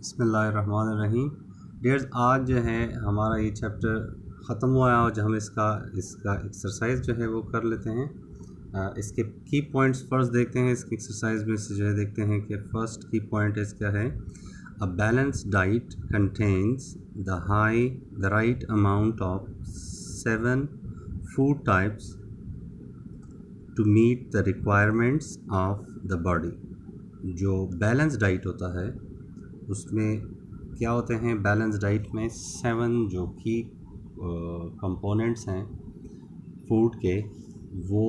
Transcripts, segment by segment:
बिस्मिल्लाहिर्रहमानिर्रहीम। डियर्स, आज जो है हमारा ये चैप्टर ख़त्म हुआ है और जो हम इसका एक्सरसाइज जो है वो कर लेते हैं। इसके की पॉइंट्स फर्स्ट देखते हैं। इसकी एक्सरसाइज में से जो है देखते हैं कि फ़र्स्ट की पॉइंट इसका है, a balance diet contains the right amount of 7 food types to meet the requirements of the body. जो बैलेंस डाइट होता है उसमें क्या होते हैं, बैलेंस डाइट में 7 जो की कंपोनेंट्स हैं फूड के, वो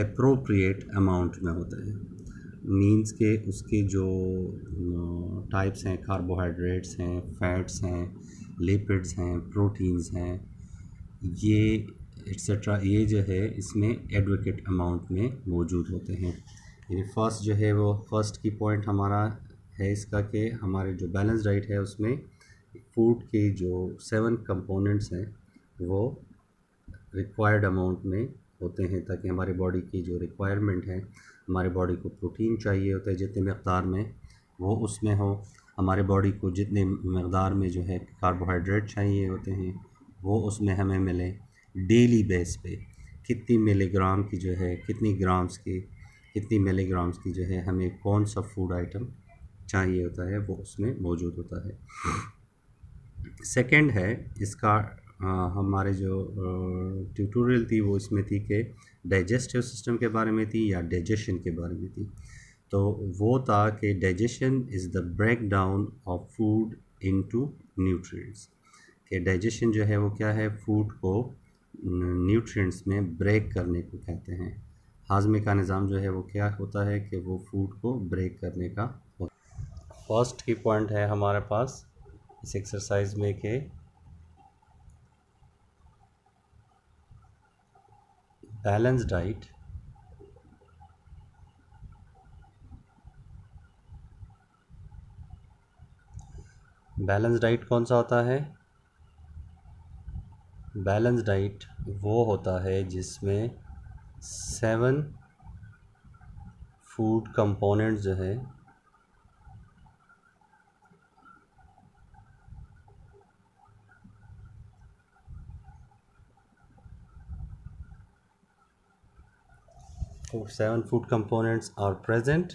अप्रोप्रिएट अमाउंट में होते हैं। मीन्स के उसके जो टाइप्स हैं, कार्बोहाइड्रेट्स हैं, फैट्स हैं, लिपिड्स हैं, प्रोटीन्स हैं, ये एक्सेट्रा, ये जो है इसमें एडवोकेट अमाउंट में मौजूद होते हैं। यानी फर्स्ट जो है वो फर्स्ट की पॉइंट हमारा है इसका कि हमारे जो बैलेंस डाइट है उसमें फूड के जो 7 कंपोनेंट्स हैं वो रिक्वायर्ड अमाउंट में होते हैं, ताकि हमारी बॉडी की जो रिक्वायरमेंट है, हमारे बॉडी को प्रोटीन चाहिए होता है जितने मक़दार में वो उसमें हो, हमारे बॉडी को जितने मक़दार में जो है कार्बोहाइड्रेट चाहिए होते हैं वो उसमें हमें मिले। डेली बेस पे कितनी मिलीग्राम की जो है, कितनी मिलीग्राम्स की जो है हमें कौन सा फूड आइटम चाहिए होता है वो उसमें मौजूद होता है। सेकंड है इसका, हमारे जो ट्यूटोरियल थी वो इसमें थी कि डाइजेस्टिव सिस्टम के बारे में थी या डाइजेशन के बारे में थी। तो वो था कि digestion is the break down of food into nutrients. कि डाइजेशन जो है वो क्या है, फूड को न्यूट्रिएंट्स में ब्रेक करने को कहते हैं। हाजमे का निज़ाम जो है वो क्या होता है कि वो फूड को ब्रेक करने का होता है। फर्स्ट की पॉइंट है हमारे पास इस एक्सरसाइज में कि बैलेंस डाइट कौन सा होता है? बैलेंस डाइट वो होता है जिसमें 7 फूड कंपोनेंट्स जो है तो 7 food components are present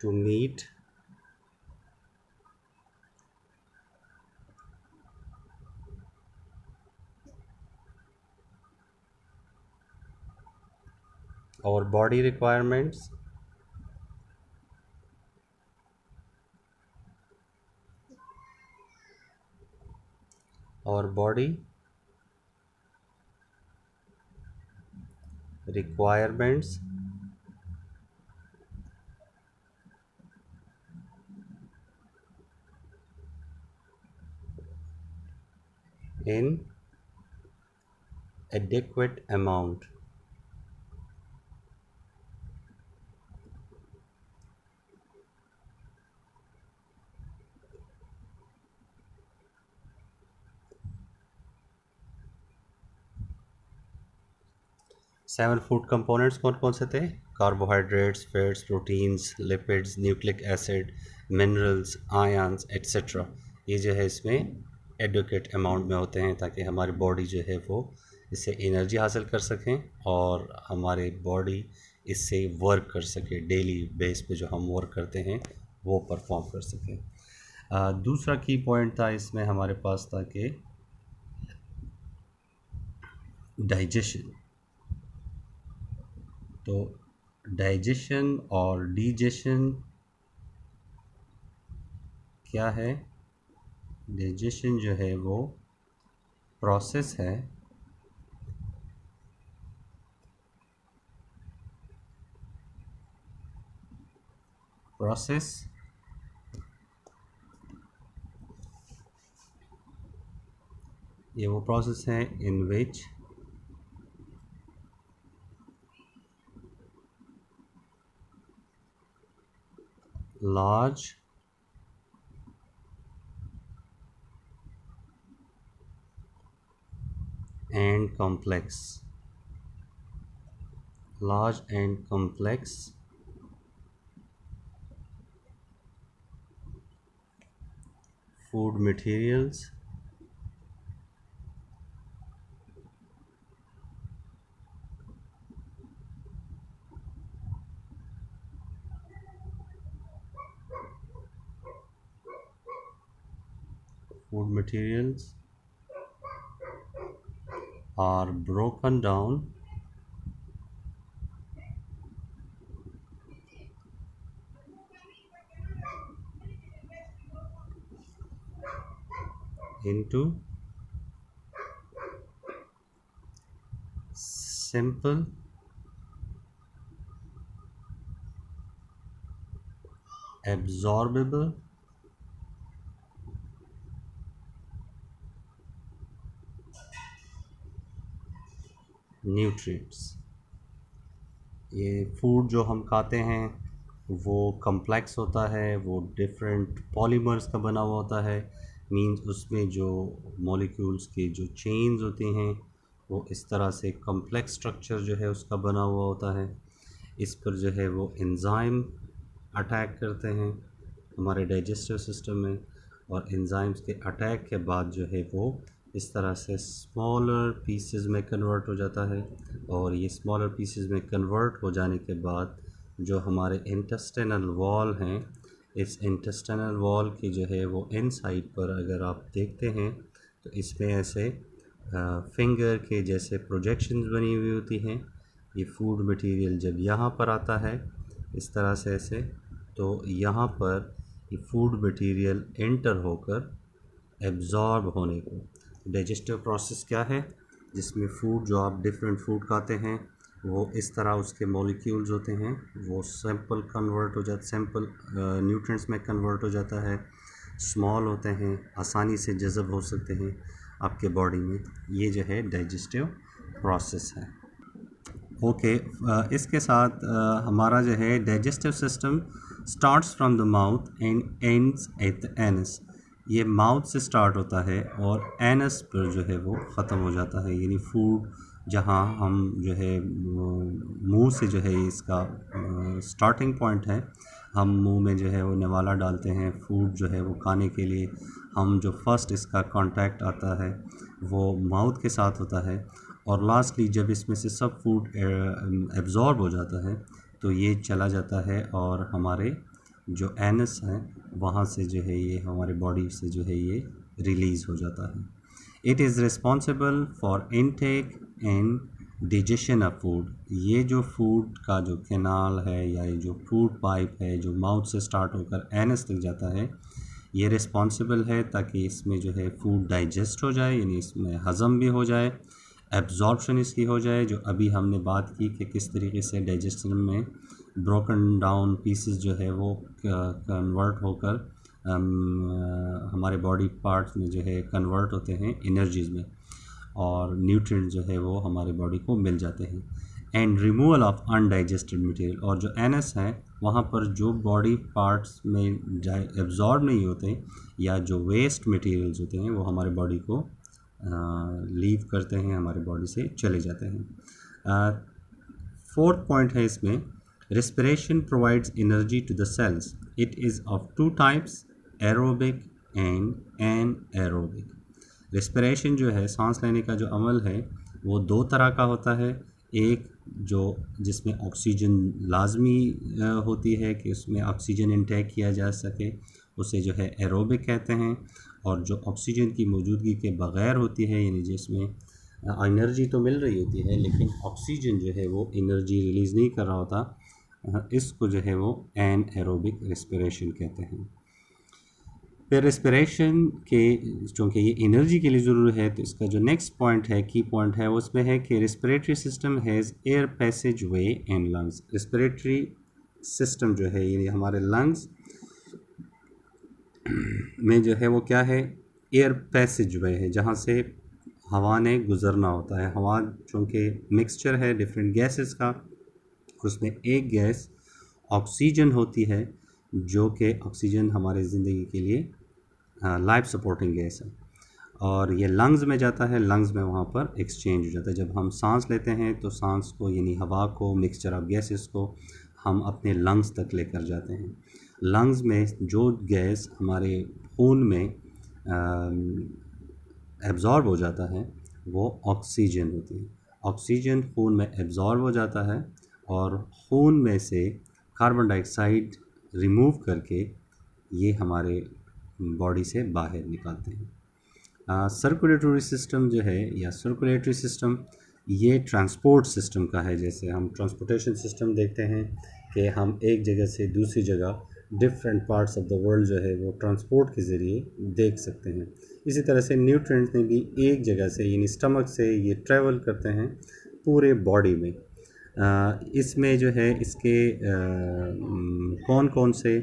to meet our body requirements our body requirements in adequate amount. Seven food components कौन कौन से थे? Carbohydrates, fats, proteins, lipids, nucleic acid, minerals, ions etcetera. ये जो है इसमें एडुकेट अमाउंट में होते हैं ताकि हमारी बॉडी जो है वो इससे एनर्जी हासिल कर सकें और हमारी बॉडी इससे वर्क कर सके, डेली बेस पे जो हम वर्क करते हैं वो परफॉर्म कर सकें। दूसरा की पॉइंट था इसमें हमारे पास था कि डाइजेशन। तो डाइजेशन और डिजेशन क्या है? डाइजेशन जो है वो प्रोसेस है ये वो प्रोसेस है इन विच large and complex, large and complex food materials are broken down into simple absorbable nutrients। ये फूड जो हम खाते हैं वो कम्प्लेक्स होता है, वो डिफरेंट पॉलीमर्स का बना हुआ होता है। मींस उसमें जो मॉलिक्यूल्स के जो चेन्स होते हैं वो इस तरह से कम्प्लेक्स स्ट्रक्चर जो है उसका बना हुआ होता है। इस पर जो है वो एंजाइम अटैक करते हैं हमारे डाइजेस्टिव सिस्टम में, और एंजाइम्स के अटैक के बाद जो है वो इस तरह से स्मॉलर पीसेस में कन्वर्ट हो जाता है। और ये स्मॉलर पीसेस में कन्वर्ट हो जाने के बाद जो हमारे इंटेस्टिनल वॉल हैं, इस इंटेस्टिनल वॉल की जो है वो इनसाइड पर अगर आप देखते हैं तो इसमें ऐसे फिंगर के जैसे प्रोजेक्शंस बनी हुई होती हैं। ये फूड मटेरियल जब यहाँ पर आता है इस तरह से ऐसे, तो यहाँ पर ये फूड मटेरियल एंटर होकर एब्ज़ॉर्ब होने को, डाइजेस्टिव प्रोसेस क्या है जिसमें फ़ूड जो आप डिफरेंट फूड खाते हैं वो इस तरह उसके मॉलिक्यूल्स होते हैं, वो सैंपल कन्वर्ट हो जाते, सैंपल न्यूट्रिएंट्स में कन्वर्ट हो जाता है, स्मॉल होते हैं, आसानी से जज़ब हो सकते हैं आपके बॉडी में। ये जो है डाइजेस्टिव प्रोसेस है। ओके, इसके साथ हमारा जो है digestive system starts from the mouth and ends at the anus. ये माउथ से स्टार्ट होता है और एनस पर जो है वो ख़त्म हो जाता है। यानी फूड जहाँ हम जो है मुंह से जो है इसका स्टार्टिंग पॉइंट है, हम मुंह में जो है वो निवाला डालते हैं फूड जो है वो खाने के लिए। हम जो फर्स्ट इसका कांटेक्ट आता है वो माउथ के साथ होता है, और लास्टली जब इसमें से सब फूड एब्ज़ॉर्ब हो जाता है तो ये चला जाता है और हमारे जो एनस हैं वहाँ से जो है ये हमारे बॉडी से जो है ये रिलीज़ हो जाता है। It is responsible for intake and digestion of food. ये जो फूड का जो कैनाल है या ये जो फूड पाइप है जो माउथ से स्टार्ट होकर एनस तक जाता है, ये रिस्पॉन्सिबल है ताकि इसमें जो है फूड डाइजेस्ट हो जाए, यानी इसमें हज़म भी हो जाए, एब्जॉर्प्शन इसकी हो जाए। जो अभी हमने बात की कि किस तरीके से डाइजेशन में ब्रोकन डाउन पीसेस जो है वो कन्वर्ट होकर हमारे बॉडी पार्ट्स में जो है कन्वर्ट होते हैं एनर्जीज़ में, और न्यूट्रिएंट जो है वो हमारे बॉडी को मिल जाते हैं। And removal of undigested material, और जो एनस है वहाँ पर जो बॉडी पार्ट्स में एब्जॉर्ब नहीं होते या जो वेस्ट मटेरियल्स होते हैं वो हमारे बॉडी को लीव करते हैं, हमारे बॉडी से चले जाते हैं। फोर्थ पॉइंट है इसमें, respiration provides energy to the cells. It is of two types, aerobic and anaerobic. respiration जो है सांस लेने का जो अमल है वो दो तरह का होता है। एक जो जिसमें ऑक्सीजन लाजमी होती है कि उसमें ऑक्सीजन इंटेक किया जा सके, उसे जो है एरोबिक कहते हैं। और जो ऑक्सीजन की मौजूदगी के बग़ैर होती है, यानी जिसमें एनर्जी तो मिल रही होती है लेकिन ऑक्सीजन जो है वो एनर्जी रिलीज़ नहीं कर रहा होता, इसको जो है वो एनएरोबिक रेस्पिरेशन कहते हैं। फिर रेस्पिरेशन के चूँकि ये एनर्जी के लिए ज़रूरी है, तो इसका जो नेक्स्ट पॉइंट है, की पॉइंट है, वो उसमें है कि respiratory system has air passage way and lungs. Respiratory system जो है यानी हमारे लंग्स में जो है वो क्या है, एयर पैसेज वे है जहाँ से हवा ने गुज़रना होता है। हवा चूँकि मिक्सचर है डिफरेंट गैसेस का, उसमें एक गैस ऑक्सीजन होती है जो कि ऑक्सीजन हमारे ज़िंदगी के लिए लाइफ सपोर्टिंग गैस है। और ये लंग्स में जाता है, लंग्स में वहाँ पर एक्सचेंज हो जाता है। जब हम सांस लेते हैं तो सांस को यानी हवा को, मिक्सचर ऑफ गैसेस को हम अपने लंग्स तक लेकर जाते हैं। लंग्स में जो गैस हमारे खून में एब्ज़ॉर्ब हो जाता है वो ऑक्सीजन होती है। ऑक्सीजन खून में एब्ज़ॉर्ब हो जाता है और खून में से कार्बन डाइऑक्साइड रिमूव करके ये हमारे बॉडी से बाहर निकालते हैं। सर्कुलेटरी सिस्टम जो है या सर्कुलेटरी सिस्टम ये ट्रांसपोर्ट सिस्टम का है। जैसे हम ट्रांसपोर्टेशन सिस्टम देखते हैं कि हम एक जगह से दूसरी जगह different parts of the world जो है वो ट्रांसपोर्ट के ज़रिए देख सकते हैं। इसी तरह से न्यूट्रिएंट्स ने भी एक जगह से यानी स्टमक से ये ट्रैवल करते हैं पूरे बॉडी में। इसमें जो है इसके कौन कौन से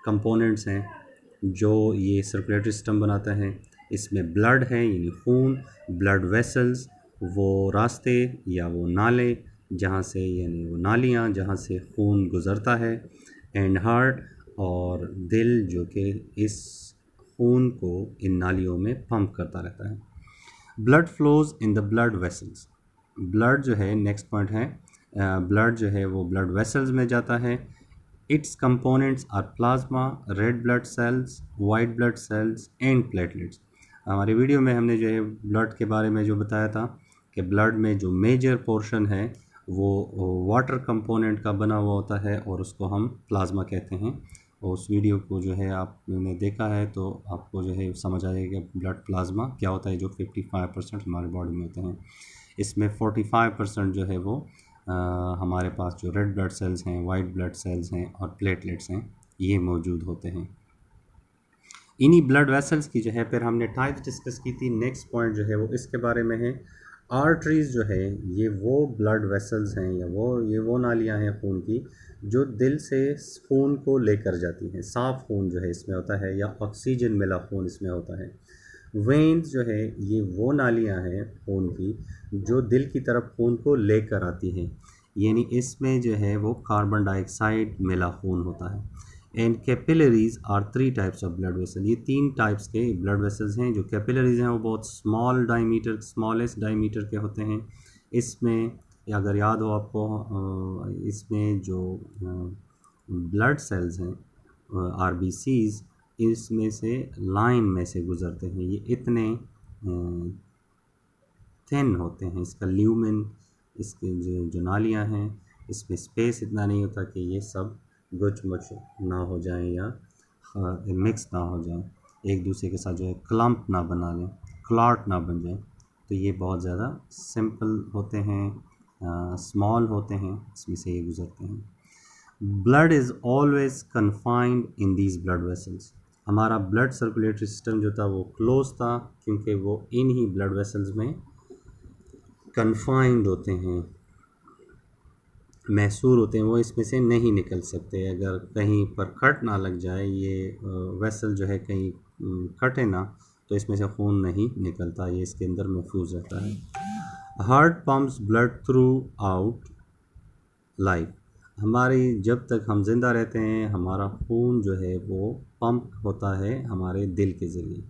कंपोनेंट्स हैं जो ये सर्कुलेटरी सिस्टम बनाता है। इसमें ब्लड है यानी खून, ब्लड वेसल्स वो रास्ते या वो नाले जहाँ से यानी वो नालियाँ जहाँ से खून गुज़रता है, एंड हार्ट और दिल जो कि इस खून को इन नालियों में पंप करता रहता है। Blood flows in the blood vessels. Blood जो है नेक्स्ट पॉइंट है, ब्लड जो है वो ब्लड वेसल्स में जाता है। Its components are plasma, red blood cells, white blood cells and platelets. हमारी वीडियो में हमने जो है ब्लड के बारे में जो बताया था कि ब्लड में जो मेजर पोर्शन है वो वाटर कंपोनेंट का बना हुआ होता है और उसको हम प्लाज्मा कहते हैं। और उस वीडियो को जो है आपने देखा है तो आपको जो है समझ आएगा कि ब्लड प्लाज्मा क्या होता है, जो 55% हमारे बॉडी में होते हैं। इसमें 45% जो है वो हमारे पास जो रेड ब्लड सेल्स हैं, वाइट ब्लड सेल्स हैं और प्लेटलेट्स हैं, ये मौजूद होते हैं। इन्हीं ब्लड वेसल्स की जो है फिर हमने टाइप्स डिस्कस की थी। नेक्स्ट पॉइंट जो है वो इसके बारे में है। आर्टरीज़ जो है ये वो ब्लड वेसल्स हैं या वो नालियाँ हैं खून की जो दिल से खून को लेकर जाती हैं। साफ़ खून जो है इसमें होता है या ऑक्सीजन मिला खून इसमें होता है। वेन्स जो है ये वो नालियाँ हैं खून की जो दिल की तरफ खून को लेकर आती हैं, यानी इसमें जो है वो कार्बन डाइऑक्साइड मिला खून होता है। And capillaries are 3 types of blood vessel. ये 3 टाइप्स के ब्लड वेसल्स हैं। जो कैपिलरीज हैं वो बहुत स्मॉलेस्ट डायमीटर के होते हैं। इसमें अगर याद हो आपको, इसमें जो ब्लड सेल्स हैं RBCs, इसमें से लाइन में से गुज़रते हैं। ये इतने थिन होते हैं। इसका ल्यूमेन, इसके जो नालियाँ हैं इसमें स्पेस इतना नहीं होता कि ये सब गुच मुच ना हो जाएं या मिक्स ना हो जाएं, एक दूसरे के साथ जो है क्लम्प ना बना लें, क्लॉट ना बन जाए। तो ये बहुत ज़्यादा सिंपल होते हैं, स्मॉल होते हैं, इसमें से ये गुज़रते हैं। Blood is always confined in these blood vessels. हमारा ब्लड सर्कुलेटरी सिस्टम जो था वो क्लोज था क्योंकि वो इन ही ब्लड वेसल्स में कन्फाइंड होते हैं, मैसूर होते हैं, वो इसमें से नहीं निकल सकते। अगर कहीं पर कट ना लग जाए, ये वेसल जो है कहीं कटे ना, तो इसमें से खून नहीं निकलता, ये इसके अंदर महफूज रहता है। Heart pumps blood through out life. हमारी जब तक हम ज़िंदा रहते हैं हमारा खून जो है वो पंप होता है हमारे दिल के ज़रिए।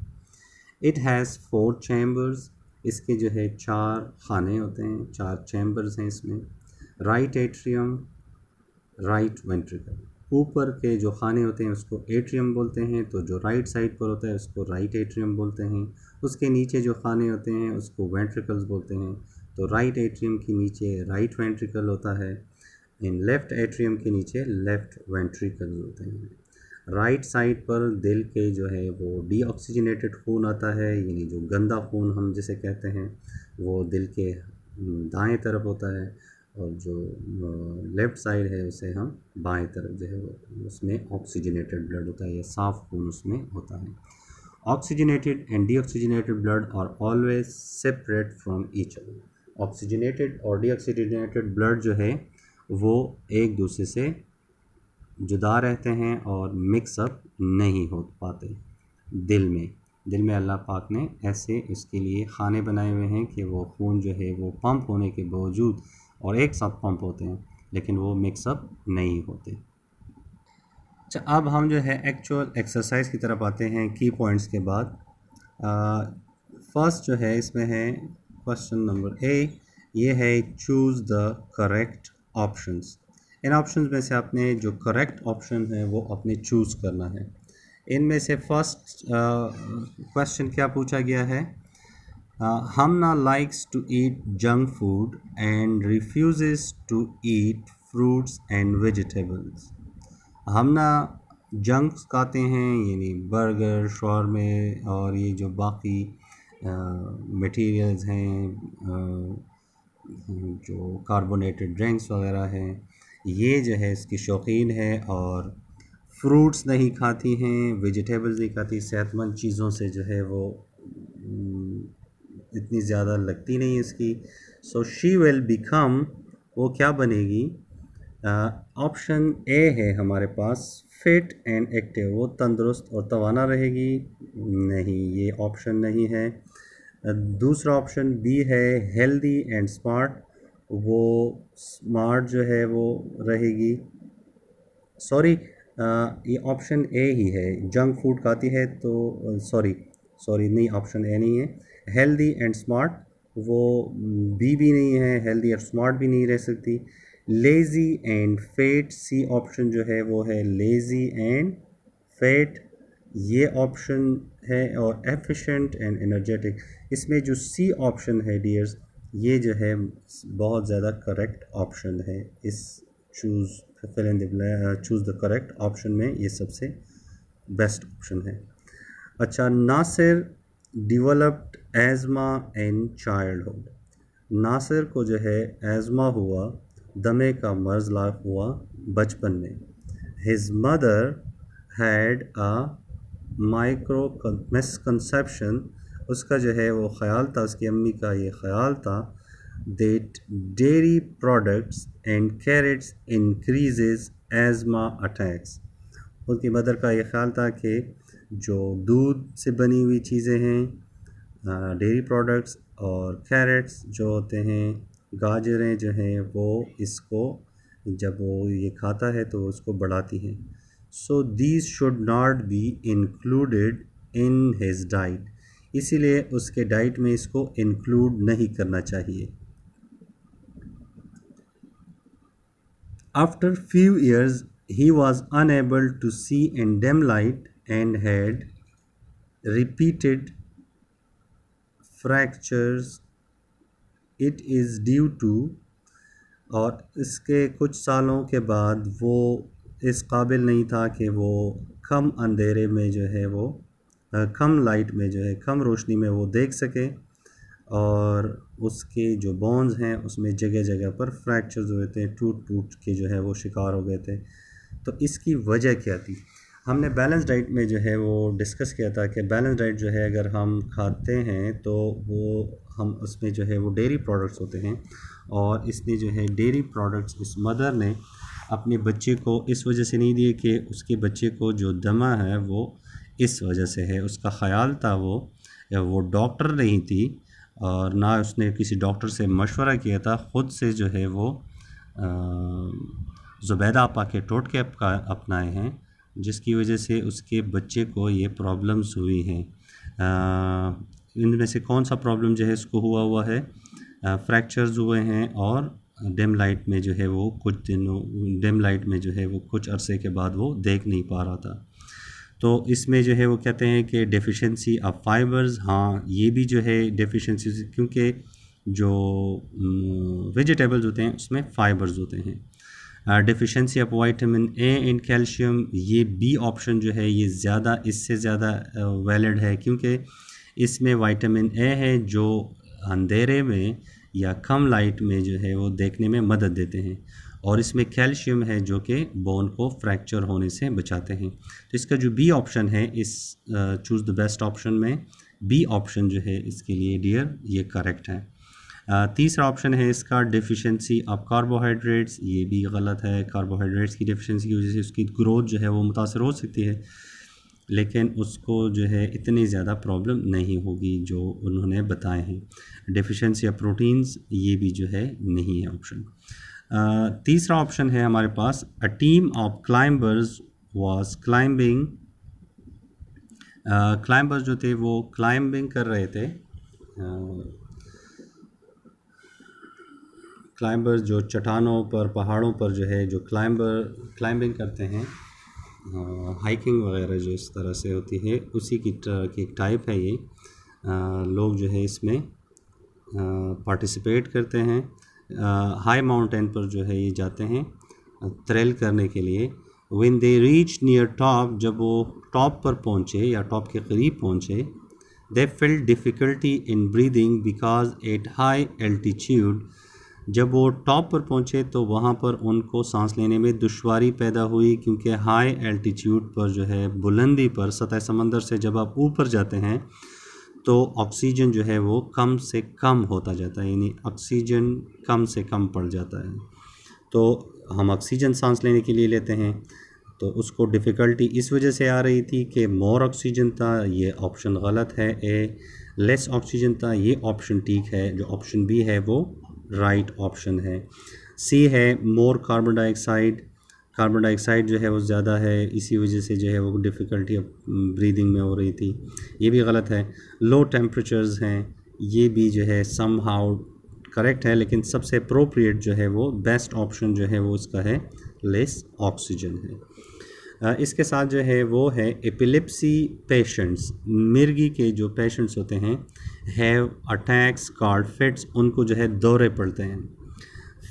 It has 4 chambers. इसके जो है 4 खाने होते हैं, 4 चैम्बर्स हैं इसमें। Right atrium, right ventricle. ऊपर के जो खाने होते हैं उसको एट्रियम बोलते हैं, तो जो राइट साइड पर होता है उसको राइट एट्रियम बोलते हैं। उसके नीचे जो खाने होते हैं उसको वेंट्रिकल्स बोलते हैं। तो राइट एट्रियम के नीचे राइट वेंट्रिकल होता है, इन लेफ़्ट एट्रियम के नीचे लेफ़्ट वेंट्रिकल होते हैं। राइट साइड पर दिल के जो है वो डीऑक्सीजनेटेड खून आता है, यानी जो गंदा खून हम जिसे कहते हैं वो दिल के दाएं तरफ होता है, और जो लेफ़्ट साइड है उसे हम बाएं तरफ जो है वो उसमें ऑक्सीजनेटेड ब्लड होता है या साफ़ खून उसमें होता है। Oxygenated and deoxygenated blood are always separate from each other. Oxygenated और डीऑक्सीजनेटेड ब्लड जो है वो एक दूसरे से जुदा रहते हैं और मिक्सअप नहीं हो पाते। दिल में अल्लाह पाक ने ऐसे इसके लिए खाने बनाए हुए हैं कि वो खून जो है वो पंप होने के बावजूद और एक साथ पंप होते हैं, लेकिन वो मिक्सअप नहीं होते। अच्छा, अब हम जो है एक्चुअल एक्सरसाइज की तरफ आते हैं की पॉइंट्स के बाद। फर्स्ट जो है इसमें है क्वेश्चन नंबर ए, ये है choose the correct options. In options में से आपने जो करेक्ट ऑप्शन है वो आपने चूज़ करना है। इनमें से फर्स्ट क्वेश्चन क्या पूछा गया है? Hamna likes to eat junk food and refuses to eat fruits and vegetables. Hamna junks खाते हैं, यानी बर्गर, शॉर्मे और ये जो बाकी मटेरियल्स हैं, जो कार्बोनेटेड ड्रिंक्स वगैरह हैं, ये जो है इसकी शौकीन है। और फ्रूट्स नहीं खाती हैं, वेजिटेबल्स नहीं खाती, सेहतमंद चीज़ों से जो है वो इतनी ज़्यादा लगती नहीं इसकी। सो शी विल बिकम, वो क्या बनेगी? ऑप्शन ए है हमारे पास, फिट एंड एक्टिव, वो तंदुरुस्त और तवाना रहेगी। नहीं, ये ऑप्शन नहीं है। दूसरा ऑप्शन बी है, हेल्दी एंड स्मार्ट, वो स्मार्ट जो है वो रहेगी। सॉरी, ये ऑप्शन ए ही है, जंक फूड खाती है तो सॉरी नहीं, ऑप्शन ए नहीं है। हेल्दी एंड स्मार्ट, वो बी भी नहीं है, हेल्दी और स्मार्ट भी नहीं रह सकती। Lazy and fat, c option जो है वो है लेज़ी एंड फेट, ये ऑप्शन है। और एफिशिएंट एंड एनर्जेटिक, इसमें जो सी ऑप्शन है डियर्स, ये जो है बहुत ज़्यादा करेक्ट ऑप्शन है। इस choose fill in the choose the correct option में ये सबसे बेस्ट ऑप्शन है। अच्छा, Nasir developed asthma in childhood, Nasir को जो है एज़मा हुआ, दमे का मर्ज़ लाक हुआ बचपन में। His mother had a micro misconception, उसका जो है वो ख़याल था, उसकी अम्मी का ये ख़याल था, that dairy products and carrots increases asthma attacks. उनकी मदर का ये ख़्याल था कि जो दूध से बनी हुई चीज़ें हैं, डेयरी प्रोडक्ट्स और कैरेट्स जो होते हैं, गाजरें जो हैं, वो इसको जब वो ये खाता है तो उसको बढ़ाती हैं। So these should not be included in his diet, इसीलिए उसके डाइट में इसको इंक्लूड नहीं करना चाहिए। After few years he was unable to see in dim light and had repeated fractures. It is due to, और इसके कुछ सालों के बाद वो इस काबिल नहीं था कि वो कम अंधेरे में जो है वो कम लाइट में जो है, कम रोशनी में वो देख सके, और उसके जो बोन्स हैं उसमें जगह जगह पर फ्रैक्चर्स हुए थे, टूट टूट के जो है वो शिकार हो गए थे। तो इसकी वजह क्या थी? हमने बैलेंस डाइट में जो है वो डिस्कस किया था कि बैलेंस डाइट जो है अगर हम खाते हैं तो वो हम उसमें जो है वो डेयरी प्रोडक्ट्स होते हैं, और इसने जो है डेयरी प्रोडक्ट्स इस मदर ने अपने बच्चे को इस वजह से नहीं दिए कि उसके बच्चे को जो दमा है वो इस वजह से है। उसका ख़याल था वो डॉक्टर नहीं थी, और ना उसने किसी डॉक्टर से मशवरा किया था, ख़ुद से जो है वो ज़ुबैदा आपा के टोटके अपनाए हैं, जिसकी वजह से उसके बच्चे को ये प्रॉब्लम्स हुई हैं। इनमें से कौन सा प्रॉब्लम जो है इसको हुआ है? फ्रैक्चर्स हुए हैं, और डिम लाइट में जो है वो डिम लाइट में जो है वो कुछ अरसे के बाद वो देख नहीं पा रहा था। तो इसमें जो है वो कहते हैं कि डेफिशिएंसी ऑफ फाइबर्स, हाँ ये भी जो है डेफिशिएंसी, क्योंकि जो वेजिटेबल्स होते हैं उसमें फ़ाइबर्स होते हैं। Deficiency of vitamin A and calcium, ये बी ऑप्शन जो है ये ज़्यादा, इससे ज़्यादा वैलिड है, क्योंकि इसमें विटामिन ए है जो अंधेरे में या कम लाइट में जो है वो देखने में मदद देते हैं, और इसमें कैल्शियम है जो कि बोन को फ्रैक्चर होने से बचाते हैं। तो इसका जो बी ऑप्शन है इस चूज़ द बेस्ट ऑप्शन में, बी ऑप्शन जो है इसके लिए डियर ये करेक्ट है। तीसरा ऑप्शन है इसका डेफिशिएंसी ऑफ कार्बोहाइड्रेट्स, ये भी गलत है। कार्बोहाइड्रेट्स की डेफिशिएंसी की वजह से उसकी ग्रोथ जो है वो मुतासर हो सकती है, लेकिन उसको जो है इतनी ज़्यादा प्रॉब्लम नहीं होगी जो उन्होंने बताए हैं। डेफिशिएंसी ऑफ प्रोटीन्स, ये भी जो है नहीं है ऑप्शन। तीसरा ऑप्शन है हमारे पास, a team of climbers was climbing climbers जो थे वो क्लाइंबिंग कर रहे थे। क्लाइंबर्स जो चट्टानों पर, पहाड़ों पर जो है जो क्लाइंबिंग करते हैं, हाइकिंग वगैरह जो इस तरह से होती है, उसी की एक टाइप है ये। लोग जो है इसमें पार्टिसिपेट करते हैं। हाई माउंटेन पर जो है ये जाते हैं ट्रेल करने के लिए। When they reach near top, जब वो टॉप पर पहुँचे या टॉप के करीब पहुँचे, they felt difficulty in breathing because at high altitude, जब वो टॉप पर पहुँचे तो वहाँ पर उनको सांस लेने में दुश्वारी पैदा हुई, क्योंकि हाई एल्टीट्यूड पर जो है, बुलंदी पर, सतह समंदर से जब आप ऊपर जाते हैं तो ऑक्सीजन जो है वो कम से कम होता जाता है, यानी ऑक्सीजन कम से कम पड़ जाता है। तो हम ऑक्सीजन सांस लेने के लिए लेते हैं, तो उसको डिफ़िकल्टी इस वजह से आ रही थी कि मोर ऑक्सीजन था, ये ऑप्शन गलत है। ए लेस ऑक्सीजन था, ये ऑप्शन ठीक है। जो ऑप्शन बी है वो राइट ऑप्शन है। सी है more carbon dioxide, carbon dioxide जो है वो ज़्यादा है, इसी वजह से जो है वो डिफ़िकल्टी ब्रीदिंग में हो रही थी, ये भी गलत है। लो टेम्परेचर्स हैं, ये भी जो है सम हाउ करेक्ट है, लेकिन सबसे अप्रोप्रिएट जो है वो बेस्ट ऑप्शन जो है वो इसका है लेस ऑक्सीजन है। इसके साथ जो है वो है एपिलेप्सी पेशेंट्स, मिर्गी के जो पेशेंट्स होते हैं, हैव अटैक्स कॉल्ड फिट्स, उनको जो है दौरे पड़ते हैं।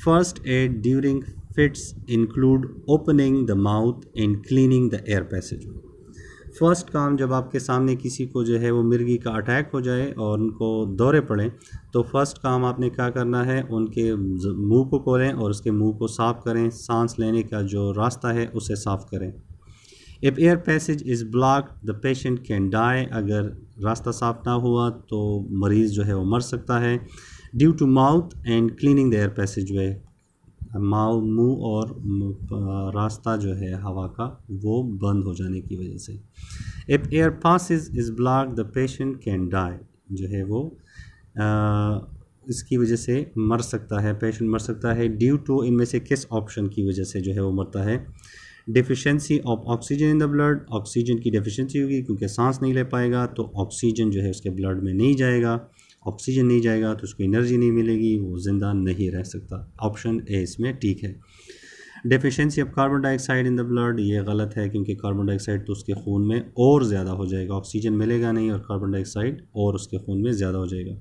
First aid during fits include opening the mouth and cleaning the air passage. First काम, जब आपके सामने किसी को जो है वो मिर्गी का अटैक हो जाए और उनको दौरे पड़े, तो फर्स्ट काम आपने क्या करना है, उनके मुंह को खोलें और उसके मुंह को साफ़ करें, सांस लेने का जो रास्ता है उसे साफ़ करें। If air passage is block the patient can die, अगर रास्ता साफ ना हुआ तो मरीज़ जो है वो मर सकता है। Due to mouth and cleaning the air passage way, मुंह और रास्ता जो है हवा का वो बंद हो जाने की वजह से। If air passage is block the patient can die, जो है वो इसकी वजह से मर सकता है, पेशेंट मर सकता है। ड्यू टू, इनमें से किस ऑप्शन की वजह से जो है वो मरता है? Deficiency of oxygen in the blood, oxygen की डेफिशिएंसी होगी क्योंकि सांस नहीं ले पाएगा, तो ऑक्सीजन जो है उसके ब्लड में नहीं जाएगा, ऑक्सीजन नहीं जाएगा तो उसको एनर्जी नहीं मिलेगी, वो ज़िंदा नहीं रह सकता। ऑप्शन ए इसमें ठीक है। Deficiency of carbon dioxide in the blood, ये गलत है क्योंकि कार्बन डाइऑक्साइड तो उसके खून में और ज़्यादा हो जाएगा, ऑक्सीजन मिलेगा नहीं और कार्बन डाइऑक्साइड और उसके खून में ज़्यादा हो जाएगा।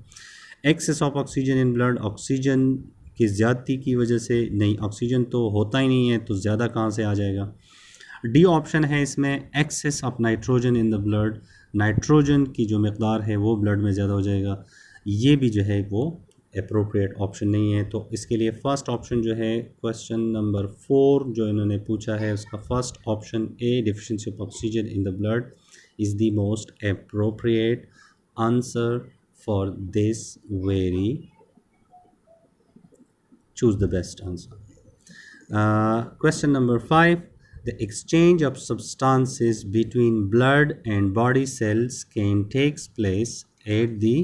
Excess of oxygen in blood, oxygen की ज़्यादती की वजह से नहीं, ऑक्सीजन तो होता ही नहीं है तो ज़्यादा कहाँ से आ जाएगा। डी ऑप्शन है इसमें, excess of nitrogen in the blood, nitrogen की जो मकदार है वो ब्लड में ज़्यादा हो जाएगा, ये भी जो है वो अप्रोप्रिएट ऑप्शन नहीं है। तो इसके लिए फ़र्स्ट ऑप्शन जो है क्वेश्चन नंबर 4 जो इन्होंने पूछा है उसका first option A, deficiency of oxygen in the blood, is the most appropriate answer for this very, choose the best answer. Question number 5, the exchange of substances between blood and body cells can takes place at the,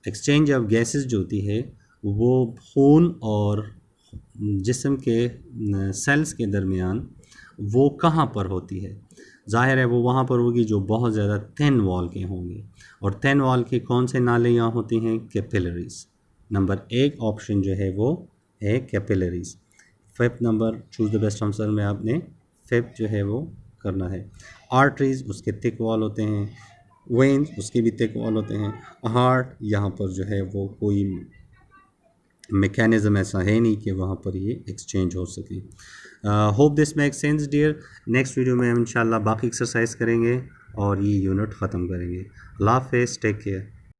exchange of gases जो होती है वो खून और जिस्म के sales के दरमियान वो कहाँ पर होती है? ज़ाहिर है वो वहाँ पर होगी जो बहुत ज़्यादा थिन वॉल के होंगे, और थिन वॉल के कौन से नाले यहाँ होती हैं? कैपिलरीज। नंबर 1 ऑप्शन जो है वो है capillaries. 5th number choose the best answer में आपने 5th जो है वो करना है। आर्टरीज, उसके थिक वॉल होते हैं, वेन्स उसके भी थिक वॉल होते हैं, हार्ट यहाँ पर जो है वो कोई मैकेनिज़्म ऐसा है नहीं कि वहाँ पर ये एक्सचेंज हो सके। Hope this make sense dear. Next video में हम इंशाल्लाह बाकी एक्सरसाइज करेंगे और ये यूनिट ख़त्म करेंगे। अल्लाह हाफ़िज़, टेक केयर।